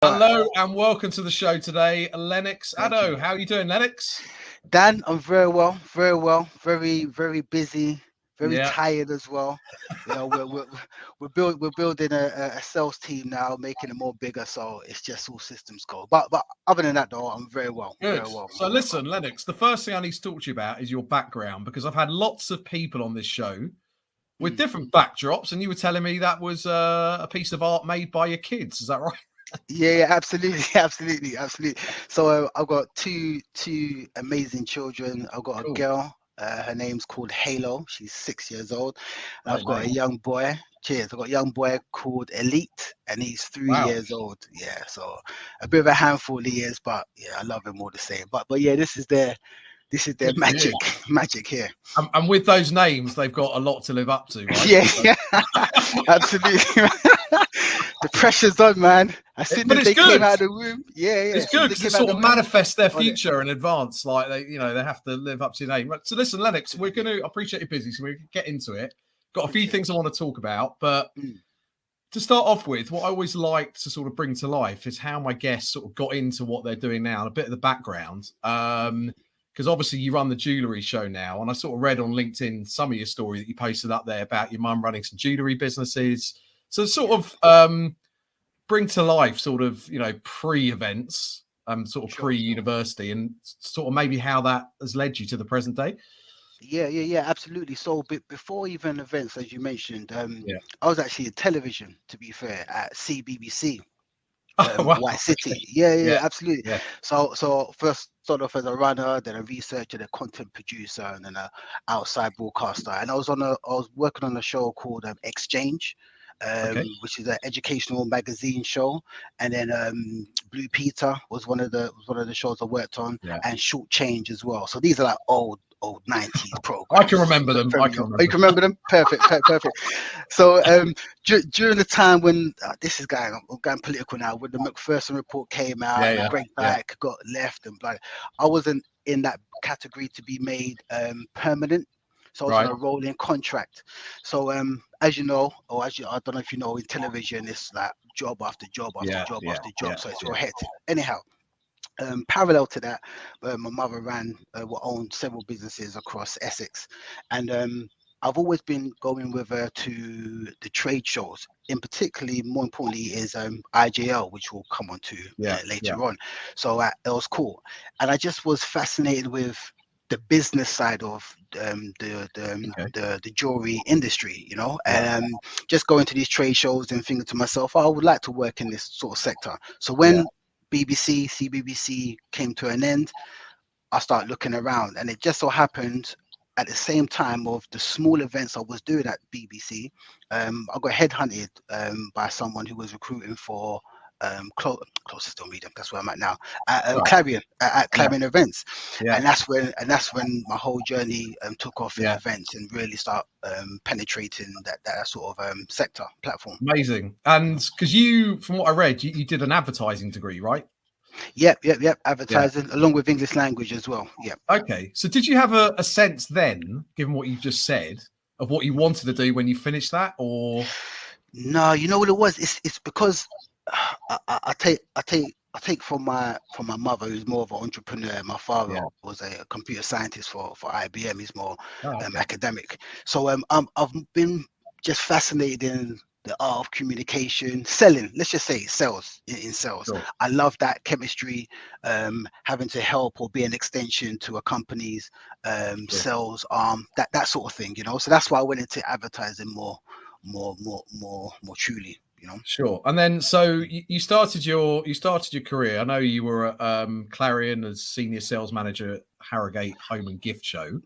Hello and welcome to the show today, Lennox Ado. How are you doing, Lennox? Dan, I'm very well, very, very busy, very tired as well. You know, we're building a sales team now, making it more bigger, so it's just all systems go. But other than that, though, I'm very well. Good. Very well. So listen, Lennox, the first thing I need to talk to you about is your background, because I've had lots of people on this show with different backdrops, and you were telling me that was a piece of art made by your kids. Is that right? Yeah, absolutely. So I've got two amazing children. I've got a girl. Her name's called Halo. She's 6 years old. And I've got a young boy. Cheers. I've got a young boy called Elite, and he's 3 years old. Yeah, so a bit of a handful he is, but yeah, I love him all the same. But yeah, this is their magic here. And with those names, they've got a lot to live up to, right? Yeah, absolutely. The pressure's on, man. As soon as they came out of the womb, it's good because it sort of manifests their future in advance. Like they have to live up to your name. So listen, Lennox, I appreciate you're busy, so we're gonna get into it. Got a few things I want to talk about, but to start off with, what I always like to sort of bring to life is how my guests sort of got into what they're doing now and a bit of the background. Because obviously you run the Jewellery Show now, and I sort of read on LinkedIn some of your story that you posted up there about your mum running some jewellery businesses. So sort of bring to life sort of, pre-events, sort of pre-university, and sort of maybe how that has led you to the present day. Yeah, absolutely. So before even events, as you mentioned, I was actually in television, to be fair, at CBBC. White City. Yeah, absolutely. Yeah. So first started off as a runner, then a researcher, a content producer, and then an outside broadcaster. And I was working on a show called Exchange, which is an educational magazine show. And then Blue Peter was one of the shows I worked on, and Short Change as well. So these are like old 90s programs. I can remember them. You can remember them? Perfect. So during the time when I'm going political now, when the McPherson report came out, and Breakback got left, and like I wasn't in that category to be made permanent. So I was on a rolling contract. So as you know, I don't know if you know, in television, it's like job after job after job after job. So it's real hectic. Anyhow, parallel to that, my mother owned several businesses across Essex, and I've always been going with her to the trade shows. In particularly, more importantly, is IJL, which we'll come on to later on. So it was cool, and I just was fascinated with the business side of the jewelry industry, and just going to these trade shows and thinking to myself, I would like to work in this sort of sector. So when CBBC came to an end, I started looking around, and it just so happened at the same time of the small events I was doing at BBC, I got headhunted by someone who was recruiting for CloserStill Media. That's where I'm at now. At Clarion events, and that's when my whole journey took off in events and really start penetrating that sort of sector platform. Amazing. And because you, from what I read, you did an advertising degree, right? Yep. Advertising along with English language as well. Yep. Okay. So did you have a sense then, given what you just said, of what you wanted to do when you finished that, or? No, you know what it was. It's because I take from my mother, who's more of an entrepreneur. My father was a computer scientist for IBM. He's more academic. So I've been just fascinated in the art of communication, selling. Let's just say sales. In sales, I love that chemistry, having to help or be an extension to a company's sales arm, that sort of thing. So that's why I went into advertising more truly. Sure. And then so you started your career. I know you were at Clarion as senior sales manager at Harrogate Home and Gift Show.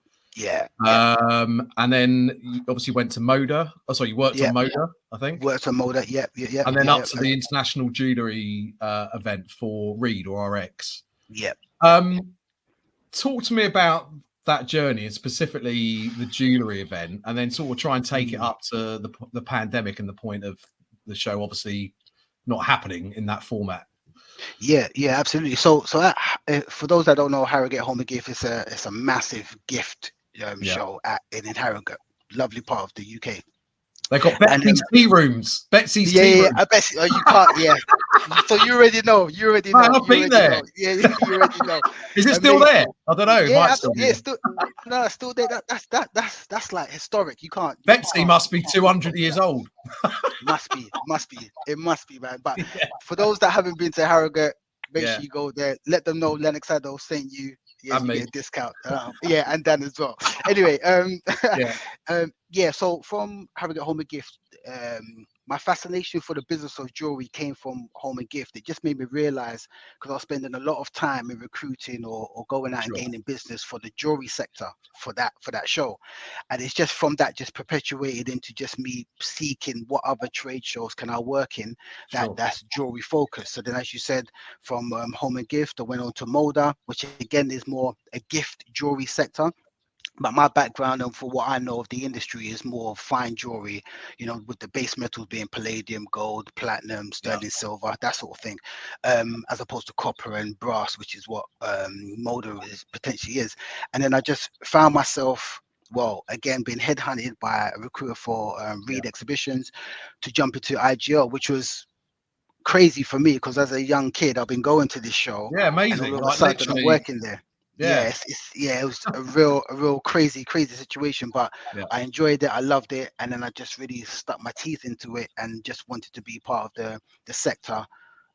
And then you obviously went to Moda. You worked on Moda, I think. Worked on Moda, yeah. And then up to the international jewellery event for Reed or RX. Yeah. Talk to me about that journey, and specifically the jewellery event, and then sort of try and take it up to the pandemic and the point of the show obviously not happening in that format. Yeah, absolutely. So for those that don't know, Harrogate Home and Gift is a massive gift show in Harrogate, lovely part of the UK. They got Betsy's tea rooms. Betsy's tea rooms. I bet you can't. So you already know. You already know. Man, I've been there. Know. Yeah, you already know. Is it still there? I don't know. Yeah, it's still. No, it's still there. That's like historic. You can't. Betsy must be 200 years old. Must be. It must be, man. But for those that haven't been to Harrogate, make sure you go there. Let them know Lennox Ado sent you. Yes, you get a discount. And Dan as well. Anyway, So from Harrogate Home and Gift, my fascination for the business of jewelry came from Home and Gift. It just made me realize, because I was spending a lot of time in recruiting or going out and gaining business for the jewelry sector for that show, and it's just from that just perpetuated into just me seeking what other trade shows can I work in that's jewelry focused. So then, as you said, from Home and Gift, I went on to Moda, which again is more a gift jewelry sector. But my background and for what I know of the industry is more fine jewelry, with the base metals being palladium, gold, platinum, sterling silver, that sort of thing, as opposed to copper and brass, which is what Moda potentially is. And then I just found myself, again, being headhunted by a recruiter for Reed Exhibitions to jump into IGL, which was crazy for me because as a young kid, I've been going to this show. Yeah, amazing. And all of a sudden I'm working there. It was a real crazy situation, but I enjoyed it. I loved it, and then I just really stuck my teeth into it and just wanted to be part of the sector,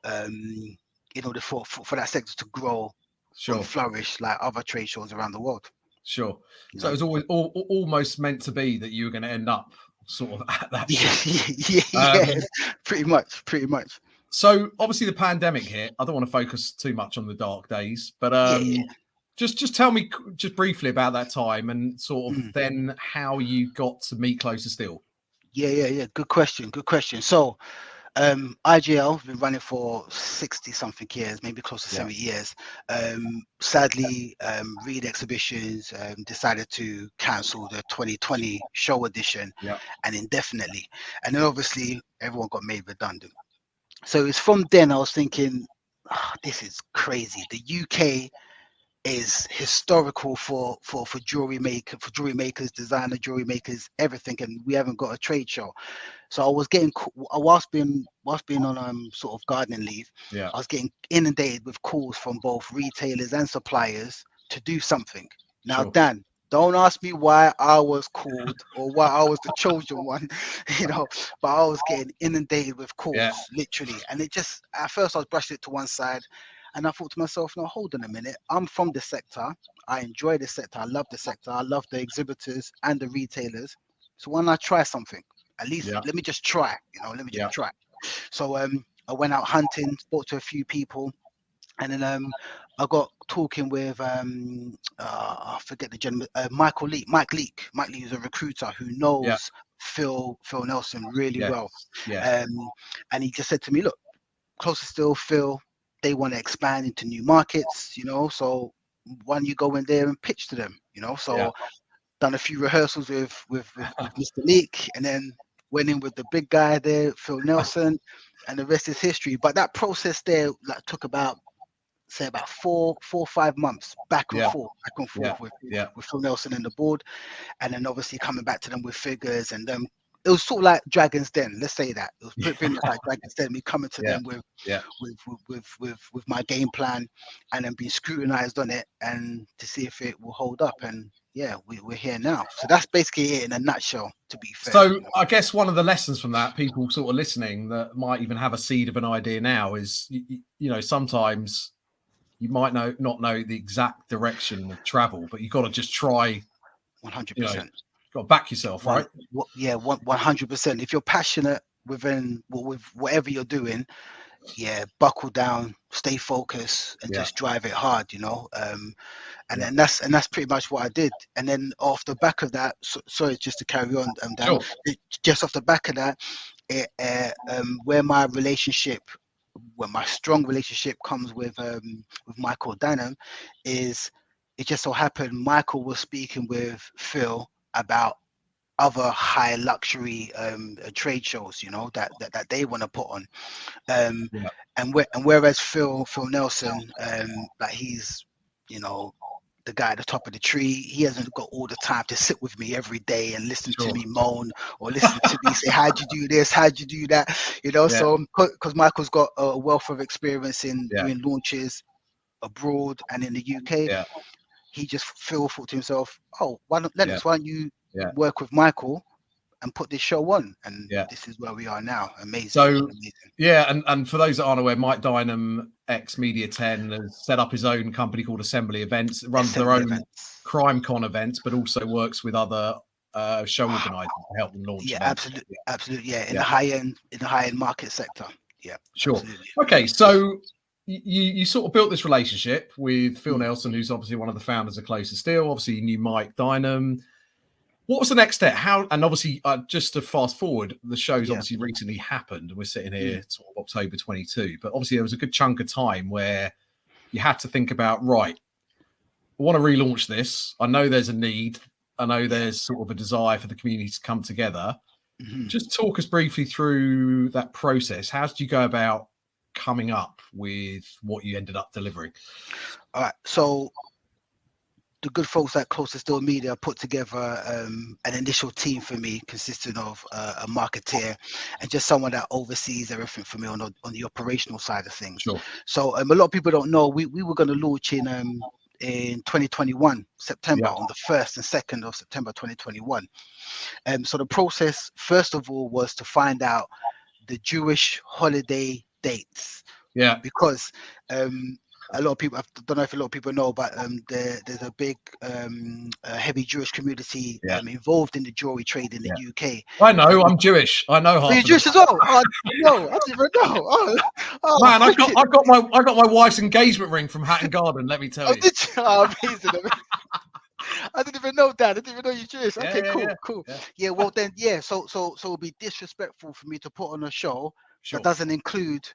in order for that sector to grow and flourish like other trade shows around the world. So it was always almost meant to be that you were going to end up sort of at that show. Pretty much. So obviously the pandemic hit. I don't want to focus too much on the dark days, but Just tell me just briefly about that time and sort of then how you got to meet CloserStill. Yeah. Good question. So IGL has been running for 60 something years, maybe close to 70 years. Sadly, Reed Exhibitions decided to cancel the 2020 show edition and indefinitely. And then obviously everyone got made redundant. So it's from then I was thinking, this is crazy. The UK is historical for jewelry makers, designer jewelry makers, everything, and we haven't got a trade show. So I was getting, whilst being on sort of gardening leave, I was getting inundated with calls from both retailers and suppliers to do something. Now, Dan, don't ask me why I was called or why I was the chosen one, but I was getting inundated with calls, literally, and it just, at first I was brushing it to one side. And I thought to myself, no, hold on a minute. I'm from the sector. I enjoy the sector. I love the sector. I love the exhibitors and the retailers. So why not try something? At least let me just try, try. So I went out hunting, spoke to a few people. And then I got talking with, I forget the gentleman, Mike Leake. Mike Leake is a recruiter who knows Phil Nelson really well. And he just said to me, look, CloserStill, Phil, they want to expand into new markets, so why don't you go in there and pitch to them, so done a few rehearsals with Mr. Leake, and then went in with the big guy there, Phil Nelson, and the rest is history. But that process there took about 4 or 5 months back and forth with Phil Nelson and the board, and then obviously coming back to them with figures, and then it was sort of like Dragon's Den. Let's say that it was pretty much like Dragon's Den. Me coming to them with my game plan, and then being scrutinized on it, and to see if it will hold up. And we're here now. So that's basically it in a nutshell. To be fair. So I guess one of the lessons from that, people sort of listening that might even have a seed of an idea now, is sometimes you might not know the exact direction of travel, but you've got to just try. 100%. Got to back yourself, right? 100%. If you're passionate with whatever you're doing, buckle down, stay focused, and just drive it hard, and that's pretty much what I did. And then off the back of that, sorry, just to carry on, Dan, just off the back of that, where my strong relationship comes with Michael Danham is, it just so happened Michael was speaking with Phil about other high luxury trade shows, that they want to put on, and whereas Phil Nelson, he's the guy at the top of the tree. He hasn't got all the time to sit with me every day and listen to me moan or listen to me say, how'd you do this? How'd you do that? You know, so because Michael's got a wealth of experience in doing launches abroad and in the UK, he just thought to himself, oh, Lennox, why don't you work with Michael and put this show on? And this is where we are now. Amazing. So amazing. And for those that aren't aware, Mike Dynam, ex Media 10, has set up his own company called Assembly Events. It runs their own crime con events, but also works with other show organisers to help them launch events. Absolutely. In the high end market sector. Yeah, sure. Absolutely. Okay, so you sort of built this relationship with Phil Nelson, who's obviously one of the founders of CloserStill. Obviously, you knew Mike Dynam. What was the next step? And obviously, just to fast forward, the show's obviously recently happened, and we're sitting here sort of October 22. But obviously, there was a good chunk of time where you had to think about, right, I want to relaunch this. I know there's a need. I know there's sort of a desire for the community to come together. Just talk us briefly through that process. How did you go about coming up with what you ended up delivering? All right, so the good folks at CloserStill Media put together an initial team for me, consisting of a marketeer and just someone that oversees everything for me on the operational side of things. Sure. So a lot of people don't know we were going to launch in 2021 September, on the 1st and 2nd of September 2021. So the process, first of all, was to find out the Jewish holiday dates. Yeah. Because a lot of people, I don't know if a lot of people know, but there's a big heavy Jewish community involved in the jewelry trade in the UK. I know, I'm Jewish. I know half. You're Jewish as well? Oh, no, I didn't even know. Oh, man, I got my wife's engagement ring from Hatton Garden. Let me tell you. Did you? Oh, amazing. I didn't even know that. I didn't even know you're Jewish. Okay, cool. Yeah, well then, So it'd be disrespectful for me to put on a show that doesn't include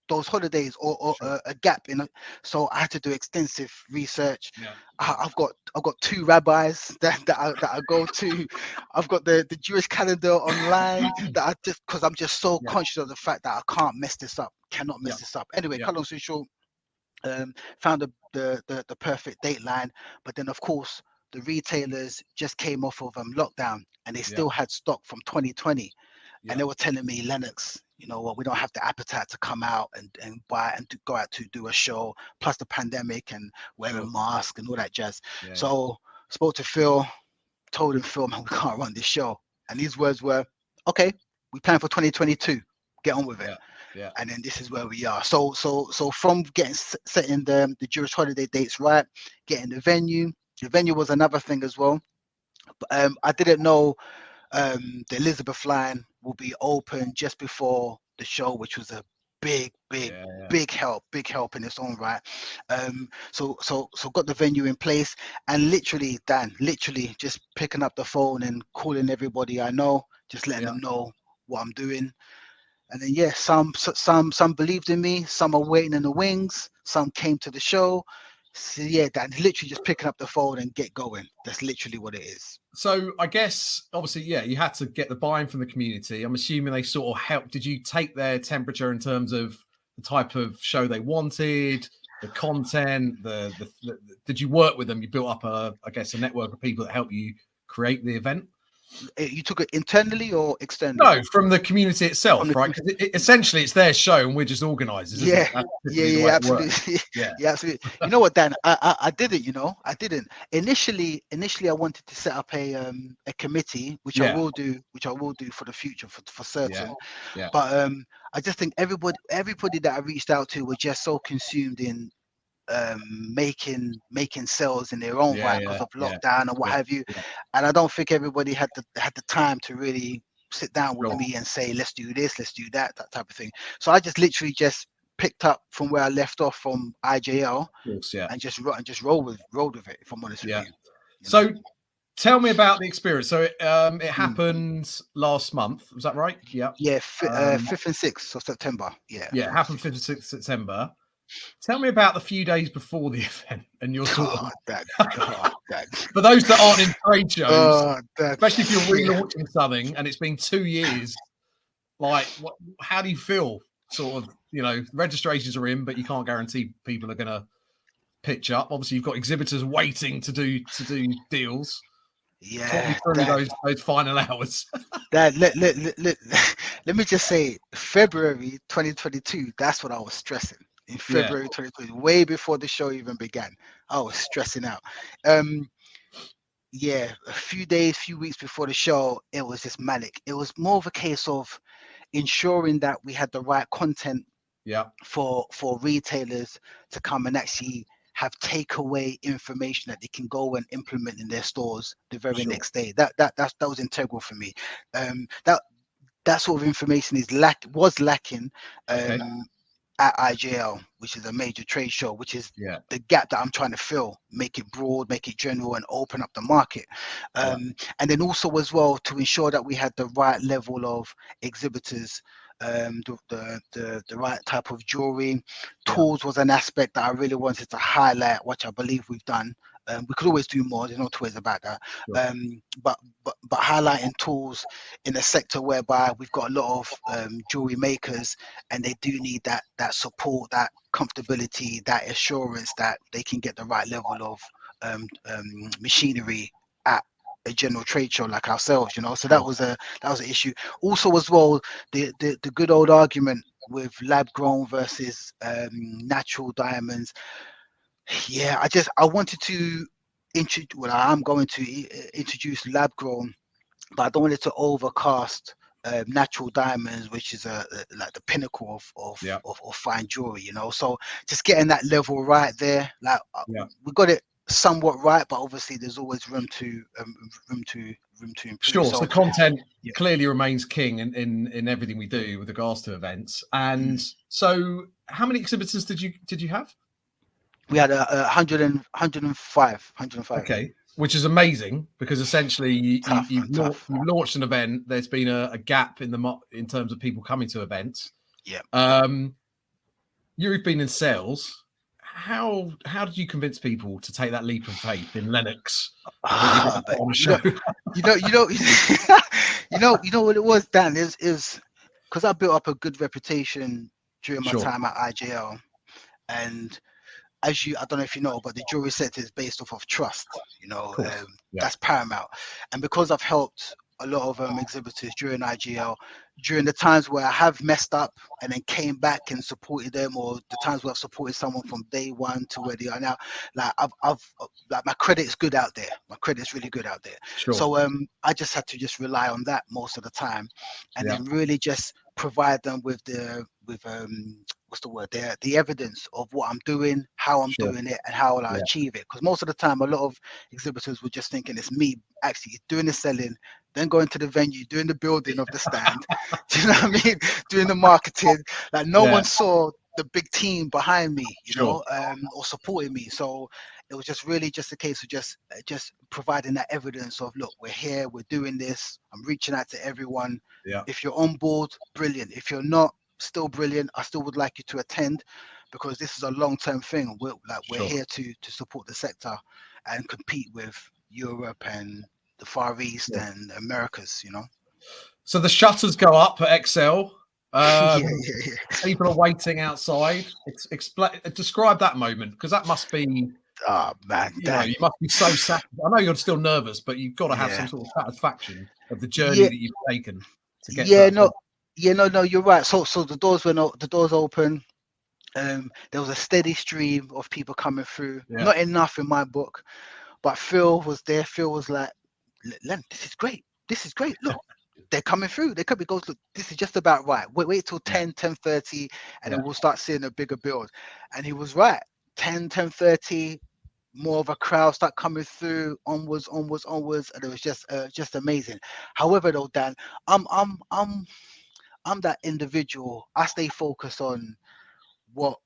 those holidays or a gap in it. So I had to do extensive research. I've got 2 rabbis that I go to. I've got the Jewish calendar online that because I'm just so conscious of the fact that I can't mess this up, cannot mess this up. Anyway, cut long story short, found the perfect date line, but then of course the retailers just came off of lockdown and they still had stock from 2020, and they were telling me, Lennox, you know what, we don't have the appetite to come out and buy and to go out to do a show, plus the pandemic and wearing masks and all that jazz. So spoke to Phil, told him, Phil, man, we can't run this show. And his words were, okay, we plan for 2022, get on with it. And then this is where we are. So from setting the Jewish holiday dates right, getting the venue was another thing as well. But I didn't know the Elizabeth line will be open just before the show, which was a big help in its own right. So got the venue in place, and literally, Dan, just picking up the phone and calling everybody I know, just letting them know what I'm doing. And then some believed in me, some are waiting in the wings, some came to the show. So Dan, literally just picking up the phone and get going. That's literally what it is. So I guess obviously, you had to get the buy-in from the community. I'm assuming they sort of helped. Did you take their temperature in terms of the type of show they wanted, the content, did you work with them? You built up a network of people that help you create the event? You took it internally or externally? No, from the community itself, right? Because essentially it's their show and we're just organisers. Absolutely. Absolutely. You know what, Dan? I didn't. Initially, I wanted to set up a committee, which I will do for the future, for certain. But I just think everybody that I reached out to were just so consumed in making sales in their own right because of lockdown and what have you, and I don't think everybody had the time to really sit down with me and say, let's do this, let's do that type of thing. So I just literally just picked up from where I left off from IJL, and just rolled with it, if I'm honest with you. So tell me about the experience. So it happened last month, was that right? 5th and 6th of September. It happened 5th and 6th of September. Tell me about the few days before the event and your sort of... For those that aren't in trade shows, especially if you're relaunching something and it's been 2 years, how do you feel? Sort of, registrations are in, but you can't guarantee people are going to pitch up? Obviously, you've got exhibitors waiting to do deals. Yeah, talk me through those final hours. let me just say, February 2022, that's what I was stressing. In February 2020, way before the show even began, I was stressing out. Yeah, a few weeks before the show, it was just manic. It was more of a case of ensuring that we had the right content for retailers to come and actually have takeaway information that they can go and implement in their stores the very next day. That was integral for me. That sort of information was lacking at IJL, which is a major trade show, which is the gap that I'm trying to fill, make it broad, make it general, and open up the market. And then also as well to ensure that we had the right level of exhibitors, the right type of jewelry. Tools was an aspect that I really wanted to highlight, which I believe we've done. We could always do more. There's no two ways about that. But highlighting tools in a sector whereby we've got a lot of jewelry makers, and they do need that support, that comfortability, that assurance that they can get the right level of machinery at a general trade show like ourselves, So that was an issue. Also, as well, the good old argument with lab grown versus natural diamonds. Yeah, I wanted to I'm going to introduce lab grown, but I don't want it to overcast natural diamonds, which is like the pinnacle of fine jewelry, So just getting that level right there, we got it somewhat right, but obviously there's always room to improve. Sure. So the content clearly remains king in everything we do with regards to events. And so, how many exhibitors did you have? We had 105. Okay, which is amazing because essentially you've launched an event. There's been a gap in terms of people coming to events. Yeah. You've been in sales. How did you convince people to take that leap of faith in Lennox on a show? You know what it was, Dan, is because I built up a good reputation during my time at IJL, and I don't know if you know, but the jewelry sector is based off of trust. That's paramount. And because I've helped a lot of exhibitors during IGL, during the times where I have messed up and then came back and supported them, or the times where I've supported someone from day one to where they are now, like my credit is good out there. My credit is really good out there. Sure. So I just had to just rely on that most of the time, and then really just provide them with the evidence of what I'm doing, how I'm doing it, and how I achieve it. Because most of the time, a lot of exhibitors were just thinking it's me actually doing the selling, then going to the venue, doing the building of the stand, do you know what I mean? Doing the marketing. Like no one saw the big team behind me, you know, or supporting me. So it was just really just a case of just providing that evidence of, look, we're here, we're doing this. I'm reaching out to everyone. Yeah. If you're on board, brilliant. If you're not, still brilliant. I still would like you to attend, because this is a long-term thing. We're here to support the sector and compete with Europe and the Far East and Americas, you know. So the shutters go up at Excel. People are waiting outside. Describe that moment, because that must be. Oh man, you must be so sad. I know you're still nervous, but you've got to have some sort of satisfaction of the journey that you've taken to get. No, you're right. So the doors open. There was a steady stream of people coming through. Not enough in my book, but Phil was there. Phil was like, "Len, this is great. This is great. Look, they're coming through. They could be goes. Look, this is just about right. Wait till 10:30, and then we'll start seeing a bigger build." And he was right. 10:30, more of a crowd start coming through. Onwards, and it was just amazing. However, though, Dan, I'm that individual. I stay focused on what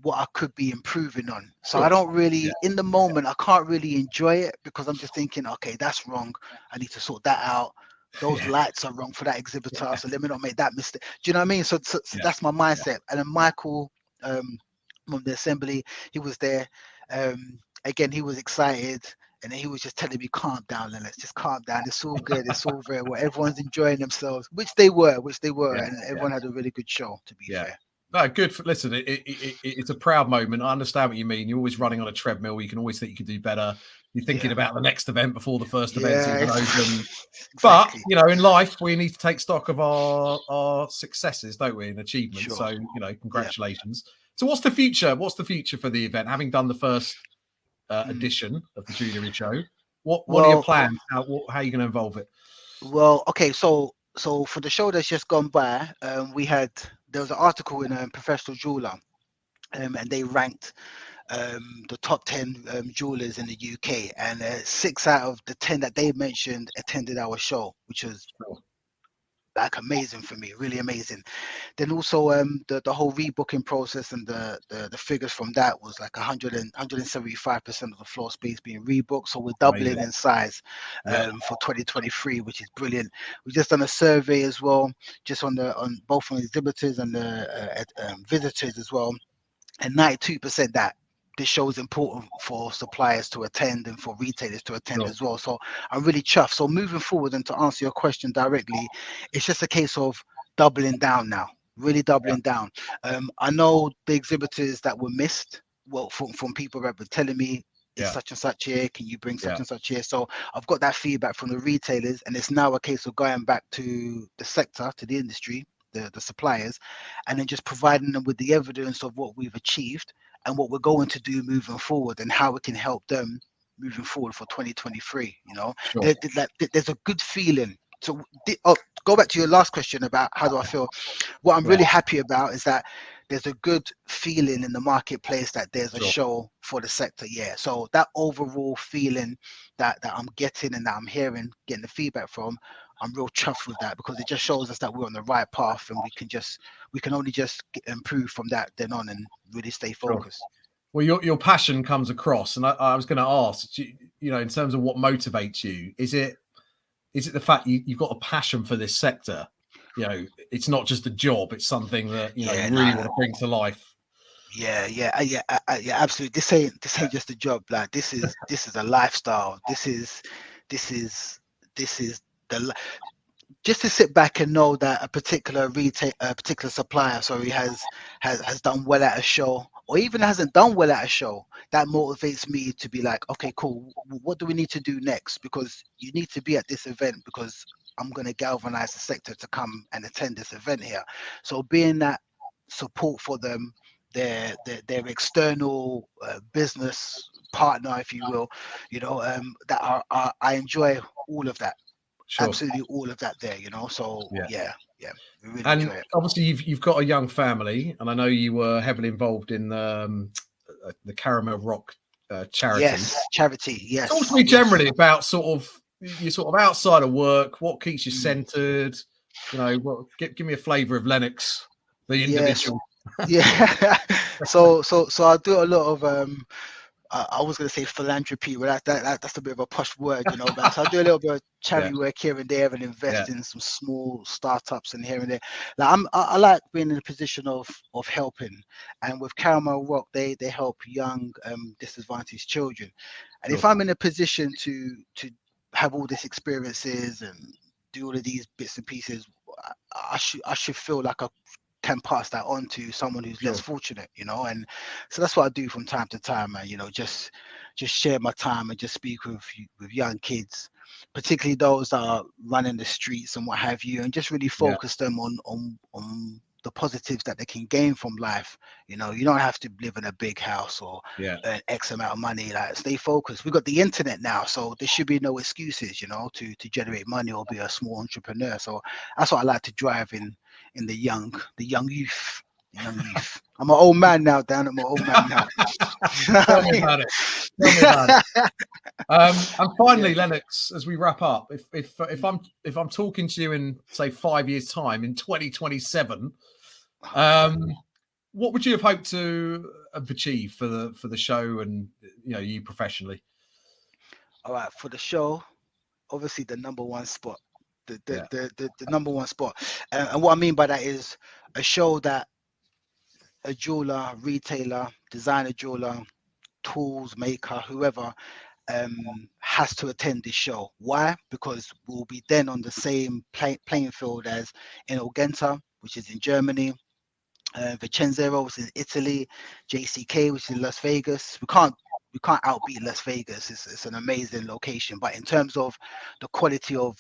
I could be improving on. So I don't really, in the moment, I can't really enjoy it, because I'm just thinking, okay, that's wrong. I need to sort that out. Those lights are wrong for that exhibitor, so let me not make that mistake. Do you know what I mean? So that's my mindset. And then Michael from the assembly, he was there. Again, he was excited. And then he was just telling me, calm down, Lennox, just calm down. It's all good. It's all very well. Everyone's enjoying themselves, which they were. And everyone had a really good show, to be fair. No, good. Listen, it's a proud moment. I understand what you mean. You're always running on a treadmill. You can always think you could do better. You're thinking about the next event before the first event's even open. Exactly. But, you know, in life, we need to take stock of our successes, don't we, and achievements. Sure. So, you know, congratulations. So what's the future? What's the future for the event? Having done the first edition of the Jewellery Show, what are your plans? How are you going to involve it? Well, okay, so for the show that's just gone by, there was an article in Professional Jeweler, and they ranked the top 10 jewelers in the UK, and 6 out of the 10 that they mentioned attended our show, which was like amazing for me, really amazing. Then also the whole rebooking process and the figures from that was like 175% of the floor space being rebooked. So we're doubling in size for 2023, which is brilliant. We've just done a survey as well, just on both from exhibitors and the visitors as well, and 92% that this show is important for suppliers to attend and for retailers to attend as well. So I'm really chuffed. So moving forward, and to answer your question directly, it's just a case of doubling down now, really doubling down. I know the exhibitors that were missed, well, from people that were telling me, it's such and such here, can you bring such and such here? So I've got that feedback from the retailers, and it's now a case of going back to the sector, to the industry, the suppliers, and then just providing them with the evidence of what we've achieved and what we're going to do moving forward, and how we can help them moving forward for 2023. You know, there's a good feeling. So go back to your last question about how do I feel. What I'm really happy about is that there's a good feeling in the marketplace that there's a show for the sector. So that overall feeling that I'm getting and that I'm hearing, getting the feedback from, I'm real chuffed with that, because it just shows us that we're on the right path, and we can only just improve from that then on and really stay focused. Well, your passion comes across, and I was going to ask, you know, in terms of what motivates you, is it the fact you've got a passion for this sector? You know, it's not just a job; it's something that you really want to bring to life. Yeah, absolutely. This ain't just a job. Like this is a lifestyle. This is the just to sit back and know that a particular supplier, has done well at a show, or even hasn't done well at a show, that motivates me to be like, okay, cool. What do we need to do next? Because you need to be at this event, because I'm going to galvanize the sector to come and attend this event here. So being that support for them, their external business partner, if you will, you know, that I enjoy all of that. Absolutely all of that there, you know. So yeah, we really enjoy it. Obviously you've got a young family, and I know you were heavily involved in the Caramel Rock charity. Yes, charity. Yes. Talk to me generally about you're sort of outside of work. What keeps you centered? You know, give me a flavour of Lennox, the individual. So I do a lot of I was going to say philanthropy, but that's a bit of a posh word, you know. But so I do a little bit of charity work here and there, and invest in some small startups and here and there. Like I like being in a position of helping, and with Caramel Rock, they help young disadvantaged children. And if I'm in a position to have all these experiences and do all of these bits and pieces, I should feel like I can pass that on to someone who's less fortunate, you know. And so that's what I do from time to time, and you know, just share my time and just speak with young kids, particularly those that are running the streets and what have you, and just really focus them on the positives that they can gain from life. You know, you don't have to live in a big house or earn X amount of money. Like, stay focused. We've got the internet now, so there should be no excuses, you know, to generate money or be a small entrepreneur. So that's what I like to drive in the young youth. I'm an old man now, Dan. I'm an old man now. Tell me about it. And finally, Lennox, as we wrap up, if I'm talking to you in, say, 5 years' time, in 2027, what would you have hoped to have achieved for the show and, you know, you professionally? All right, for the show, obviously the number one spot. The number one spot, and what I mean by that is a show that a jeweler, retailer, designer jeweler, tools maker, whoever, has to attend this show. Why? Because we'll be then on the same playing field as in Ogenta, which is in Germany, Vicenzero, which is in Italy, JCK, which is in Las Vegas. We can't outbeat Las Vegas. It's an amazing location. But in terms of the quality of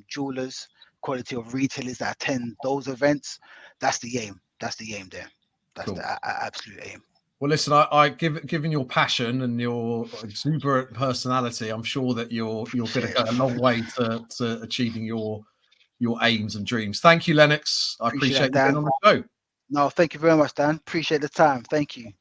jewelers, quality of retailers that attend those events, that's the aim. That's the aim there. That's the absolute aim. Well, listen, given your passion and your exuberant personality, I'm sure that you're going to go a long way to achieving your aims and dreams. Thank you, Lennox. I appreciate you being on the show. No, thank you very much, Dan. Appreciate the time. Thank you.